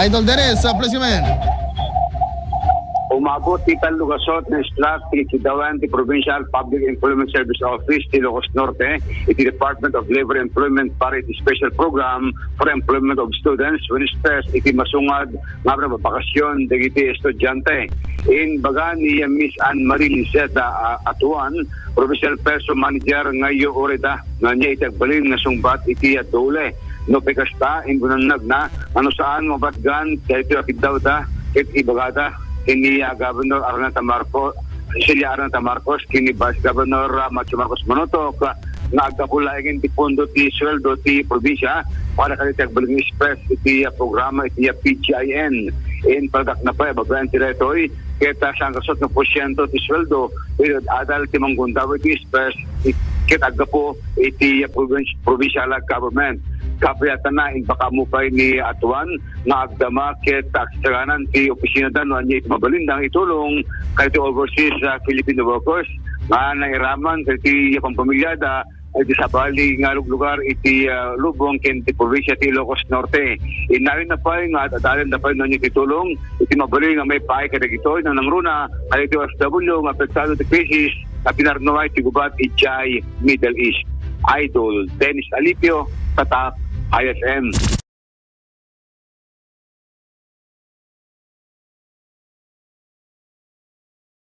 Idol Dennis, please man. Umabot ti Lugasot na slot ti Kidawan ti Provincial Public Employment Service Office ti Ilocos Norte iti Department of Labor Employment para iti special program for employment of students when stress iti masungad nga bakasyon dagiti estudyante. In baga ni Miss Anne Marie Liseta Atuan, Provincial Person Manager ngayo oreda nga niya itagbalin nga sungbat iti dole. No pekasta in bunanag na ano saan mabatgan kahit iti daw da ket ibagada kini Governor Arnaldo Marcos, Celia Arnaldo Marcos, kini Vice Governor Macho Marcos Monotok, nga agkapulayan ti pondo ti sweldo ti probinsya para kanitag baling express iti programa iti PGIN. In product na pa, babayan ti retoy, kita siyang kasot ng porsyento ti sweldo, adal ti manggundaw iti express, kita agkapo iti provincial government. Kapayatan na baka mo pa ni Atuan na agdama ket taksaganan ti opisina dan niya mabalindang itulong kay ti overseas Filipino workers nga nairaman kay ti pampamilyada ay di sabali nga lugar iti lubong ken ti probinsya ti Ilocos Norte. Inayon na pa nga adalen na pa niya titulong iti mabali nga may paay kada gitoy nang nangruna kay ti OFW nga apektado ti crisis na pinarnaway ti gubat iti Middle East. Idol Dennis Alipio, Tatak ISM.